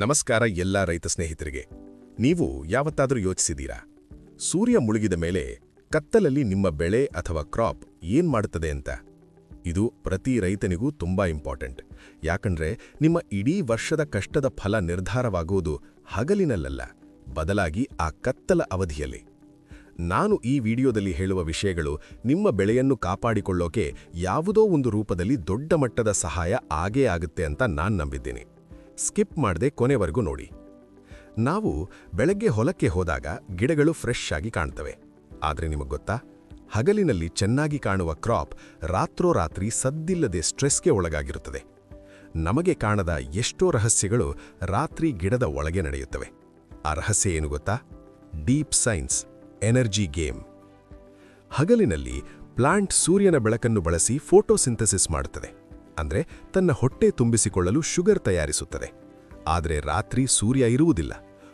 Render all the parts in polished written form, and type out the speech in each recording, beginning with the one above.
ನಮಸ್ಕಾರ ಎಲ್ಲ ರೈತ ಸ್ನೇಹಿತರಿಗೆ. ನೀವು ಯಾವತ್ತಾದರೂ ಯೋಚಿಸಿದ್ದೀರಾ, ಸೂರ್ಯ ಮುಳುಗಿದ ಮೇಲೆ ಕತ್ತಲಲ್ಲಿ ನಿಮ್ಮ ಬೆಳೆ ಅಥವಾ ಕ್ರಾಪ್ ಏನ್ ಮಾಡುತ್ತದೆ ಅಂತ? ಇದು ಪ್ರತಿ ರೈತನಿಗೂ ತುಂಬಾ ಇಂಪಾರ್ಟೆಂಟ್. ಯಾಕಂದ್ರೆ ನಿಮ್ಮ ಇಡೀ ವರ್ಷದ ಕಷ್ಟದ ಫಲ ನಿರ್ಧಾರವಾಗುವುದು ಹಗಲಿನಲ್ಲ, ಬದಲಾಗಿ ಆ ಕತ್ತಲ ಅವಧಿಯಲ್ಲಿ. ನಾನು ಈ ವಿಡಿಯೋದಲ್ಲಿ ಹೇಳುವ ವಿಷಯಗಳು ನಿಮ್ಮ ಬೆಳೆಯನ್ನು ಕಾಪಾಡಿಕೊಳ್ಳೋಕೆ ಯಾವುದೋ ಒಂದು ರೂಪದಲ್ಲಿ ದೊಡ್ಡ ಮಟ್ಟದ ಸಹಾಯ ಆಗೇ ಆಗುತ್ತೆ ಅಂತ ನಾನು ನಂಬಿದ್ದೀನಿ. ಸ್ಕಿಪ್ ಮಾಡದೆ ಕೊನೆವರೆಗೂ ನೋಡಿ. ನಾವು ಬೆಳಗ್ಗೆ ಹೊಲಕ್ಕೆ ಹೋದಾಗ ಗಿಡಗಳು ಫ್ರೆಶ್ ಆಗಿ ಕಾಣ್ತವೆ. ಆದರೆ ನಿಮಗೆ ಗೊತ್ತಾ, ಹಗಲಿನಲ್ಲಿ ಚೆನ್ನಾಗಿ ಕಾಣುವ ಕ್ರಾಪ್ ರಾತ್ರೋರಾತ್ರಿ ಸದ್ದಿಲ್ಲದೆ ಸ್ಟ್ರೆಸ್ಗೆ ಒಳಗಾಗಿರುತ್ತದೆ. ನಮಗೆ ಕಾಣದ ಎಷ್ಟೋ ರಹಸ್ಯಗಳು ರಾತ್ರಿ ಗಿಡದ ಒಳಗೆ ನಡೆಯುತ್ತವೆ. ಆ ರಹಸ್ಯ ಏನು ಗೊತ್ತಾ? Deep science, energy game. ಹಗಲಿನಲ್ಲಿ ಪ್ಲಾಂಟ್ ಸೂರ್ಯನ ಬೆಳಕನ್ನು ಬಳಸಿ ಫೋಟೋಸಿಂಥಸಿಸ್ ಮಾಡುತ್ತದೆ, ಅಂದರೆ ತನ್ನ ಹೊಟ್ಟೆ ತುಂಬಿಸಿಕೊಳ್ಳಲು ಶುಗರ್ ತಯಾರಿಸುತ್ತದೆ. ಆದರೆ ರಾತ್ರಿ ಸೂರ್ಯ ಇರುವುದಿಲ್ಲ,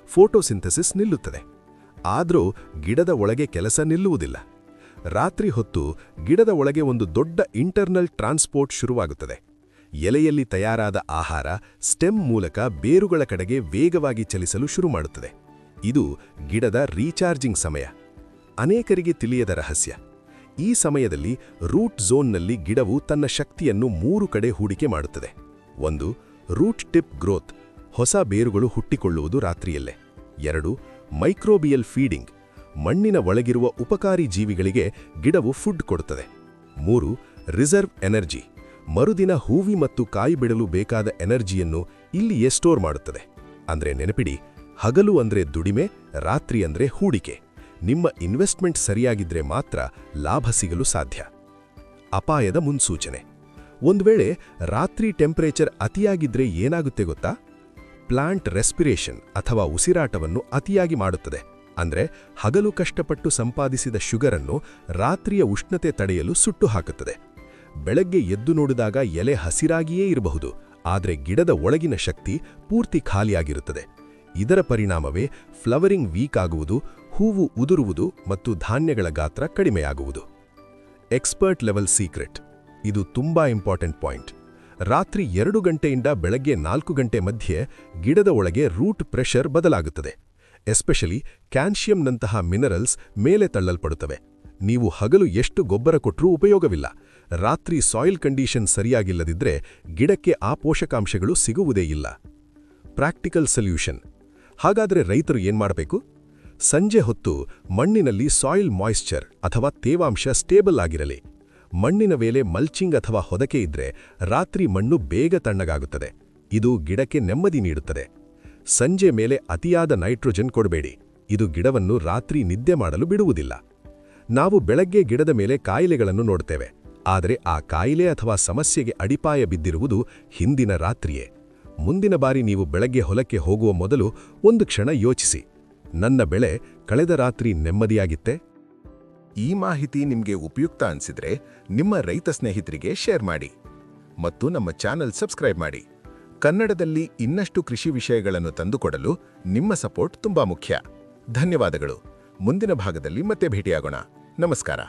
ಫೋಟೋಸಿಂಥಸಿಸ್ ನಿಲ್ಲುತ್ತದೆ. ಆದರೂ ಗಿಡದ ಒಳಗೆ ಕೆಲಸ ನಿಲ್ಲುವುದಿಲ್ಲ. ರಾತ್ರಿ ಹೊತ್ತು ಗಿಡದ ಒಳಗೆ ಒಂದು ದೊಡ್ಡ ಇಂಟರ್ನಲ್ ಟ್ರಾನ್ಸ್ಪೋರ್ಟ್ ಶುರುವಾಗುತ್ತದೆ. ಎಲೆಯಲ್ಲಿ ತಯಾರಾದ ಆಹಾರ ಸ್ಟೆಮ್ ಮೂಲಕ ಬೇರುಗಳ ಕಡೆಗೆ ವೇಗವಾಗಿ ಚಲಿಸಲು ಶುರುಮಾಡುತ್ತದೆ. ಇದು ಗಿಡದ ರೀಚಾರ್ಜಿಂಗ್ ಸಮಯ. ಅನೇಕರಿಗೆ ತಿಳಿಯದ ರಹಸ್ಯ, ಈ ಸಮಯದಲ್ಲಿ ರೂಟ್ ಝೋನ್ನಲ್ಲಿ ಗಿಡವು ತನ್ನ ಶಕ್ತಿಯನ್ನು 3 ಕಡೆ ಹೂಡಿಕೆ ಮಾಡುತ್ತದೆ. 1. ರೂಟ್ ಟಿಪ್ ಗ್ರೋತ್, ಹೊಸ ಬೇರುಗಳು ಹುಟ್ಟಿಕೊಳ್ಳುವುದು ರಾತ್ರಿಯಲ್ಲೇ. 2. ಮೈಕ್ರೋಬಿಯಲ್ ಫೀಡಿಂಗ್, ಮಣ್ಣಿನ ಒಳಗಿರುವ ಉಪಕಾರಿ ಜೀವಿಗಳಿಗೆ ಗಿಡವು ಫುಡ್ ಕೊಡುತ್ತದೆ. 3. ರಿಸರ್ವ್ ಎನರ್ಜಿ, ಮರುದಿನ ಹೂವಿ ಮತ್ತು ಕಾಯಿ ಬಿಡಲು ಬೇಕಾದ ಎನರ್ಜಿಯನ್ನು ಇಲ್ಲಿಯೇ ಸ್ಟೋರ್ ಮಾಡುತ್ತದೆ. ಅಂದ್ರೆ ನೆನಪಿಡಿ, ಹಗಲು ಅಂದ್ರೆ ದುಡಿಮೆ, ರಾತ್ರಿ ಅಂದ್ರೆ ಹೂಡಿಕೆ. ನಿಮ್ಮ ಇನ್ವೆಸ್ಟ್ಮೆಂಟ್ ಸರಿಯಾಗಿದ್ರೆ ಮಾತ್ರ ಲಾಭ ಸಿಗಲು ಸಾಧ್ಯ. ಅಪಾಯದ ಮುನ್ಸೂಚನೆ. ಒಂದು ವೇಳೆ ರಾತ್ರಿ ಟೆಂಪರೇಚರ್ ಅತಿಯಾಗಿದ್ರೆ ಏನಾಗುತ್ತೆ ಗೊತ್ತಾ? ಪ್ಲಾಂಟ್ ರೆಸ್ಪಿರೇಷನ್ ಅಥವಾ ಉಸಿರಾಟವನ್ನು ಅತಿಯಾಗಿ ಮಾಡುತ್ತದೆ. ಅಂದ್ರೆ ಹಗಲು ಕಷ್ಟಪಟ್ಟು ಸಂಪಾದಿಸಿದ ಶುಗರನ್ನು ರಾತ್ರಿಯ ಉಷ್ಣತೆ ತಡೆಯಲು ಸುಟ್ಟು ಹಾಕುತ್ತದೆ. ಬೆಳಗ್ಗೆ ಎದ್ದು ನೋಡಿದಾಗ ಎಲೆ ಹಸಿರಾಗಿಯೇ ಇರಬಹುದು, ಆದರೆ ಗಿಡದ ಒಳಗಿನ ಶಕ್ತಿ ಪೂರ್ತಿ ಖಾಲಿಯಾಗಿರುತ್ತದೆ. ಇದರ ಪರಿಣಾಮವೇ ಫ್ಲವರಿಂಗ್ ವೀಕ್ ಆಗುವುದು, ಹೂವು ಉದುರುವುದು ಮತ್ತು ಧಾನ್ಯಗಳ ಗಾತ್ರ ಕಡಿಮೆಯಾಗುವುದು. Expert level secret. ಇದು ತುಂಬಾ ಇಂಪಾರ್ಟೆಂಟ್ ಪಾಯಿಂಟ್. ರಾತ್ರಿ 2 ಗಂಟೆಯಿಂದ ಬೆಳಗ್ಗೆ 4 ಗಂಟೆ ಮಧ್ಯೆ ಗಿಡದ ಒಳಗೆ ರೂಟ್ ಪ್ರೆಷರ್ ಬದಲಾಗುತ್ತದೆ. ಎಸ್ಪೆಷಲಿ ಕ್ಯಾಲ್ಸಿಯಂನಂತಹ ಮಿನರಲ್ಸ್ ಮೇಲೆ ತಳ್ಳಲ್ಪಡುತ್ತವೆ. ನೀವು ಹಗಲು ಎಷ್ಟು ಗೊಬ್ಬರ ಕೊಟ್ಟರೂ ಉಪಯೋಗವಿಲ್ಲ. ರಾತ್ರಿ ಸಾಯಿಲ್ ಕಂಡೀಷನ್ ಸರಿಯಾಗಿಲ್ಲದಿದ್ದರೆ ಗಿಡಕ್ಕೆ ಆ ಪೋಷಕಾಂಶಗಳು ಸಿಗುವುದೇ ಇಲ್ಲ. Practical solution. ಹಾಗಾದರೆ ರೈತರು ಏನ್ ಮಾಡಬೇಕು? ಸಂಜೆ ಹೊತ್ತು ಮಣ್ಣಿನಲ್ಲಿ ಸಾಯಿಲ್ ಮಾಯಿಶ್ಚರ್ ಅಥವಾ ತೇವಾಂಶ ಸ್ಟೇಬಲ್ ಆಗಿರಲಿ. ಮಣ್ಣಿನ ಮೇಲೆ ಮಲ್ಚಿಂಗ್ ಅಥವಾ ಹೊದಕೆ ಇದ್ರೆ ರಾತ್ರಿ ಮಣ್ಣು ಬೇಗ ತಣ್ಣಗಾಗುತ್ತದೆ. ಇದು ಗಿಡಕ್ಕೆ ನೆಮ್ಮದಿ ನೀಡುತ್ತದೆ. ಸಂಜೆ ಮೇಲೆ ಅತಿಯಾದ ನೈಟ್ರೋಜನ್ ಕೊಡಬೇಡಿ. ಇದು ಗಿಡವನ್ನು ರಾತ್ರಿ ನಿದ್ದೆ ಮಾಡಲು ಬಿಡುವುದಿಲ್ಲ. ನಾವು ಬೆಳಗ್ಗೆ ಗಿಡದ ಮೇಲೆ ಕಾಯಿಲೆಗಳನ್ನು ನೋಡ್ತೇವೆ, ಆದರೆ ಆ ಕಾಯಿಲೆ ಅಥವಾ ಸಮಸ್ಯೆಗೆ ಅಡಿಪಾಯ ಬಿದ್ದಿರುವುದು ಹಿಂದಿನ ರಾತ್ರಿಯೇ. ಮುಂದಿನ ಬಾರಿ ನೀವು ಬೆಳಗ್ಗೆ ಹೊಲಕ್ಕೆ ಹೋಗುವ ಮೊದಲು ಒಂದು ಕ್ಷಣ ಯೋಚಿಸಿ, ನನ್ನ ಬೆಳೆ ಕಳೆದ ರಾತ್ರಿ ನೆಮ್ಮದಿಯಾಗಿತ್ತೆ? ಈ ಮಾಹಿತಿ ನಿಮಗೆ ಉಪಯುಕ್ತ ಅನಿಸಿದ್ರೆ ನಿಮ್ಮ ರೈತ ಸ್ನೇಹಿತರಿಗೆ ಶೇರ್ ಮಾಡಿ ಮತ್ತು ನಮ್ಮ ಚಾನೆಲ್ ಸಬ್ಸ್ಕ್ರೈಬ್ ಮಾಡಿ. ಕನ್ನಡದಲ್ಲಿ ಇನ್ನಷ್ಟು ಕೃಷಿ ವಿಷಯಗಳನ್ನು ತಂದುಕೊಡಲು ನಿಮ್ಮ ಸಪೋರ್ಟ್ ತುಂಬಾ ಮುಖ್ಯ. ಧನ್ಯವಾದಗಳು. ಮುಂದಿನ ಭಾಗದಲ್ಲಿ ಮತ್ತೆ ಭೇಟಿಯಾಗೋಣ. ನಮಸ್ಕಾರ.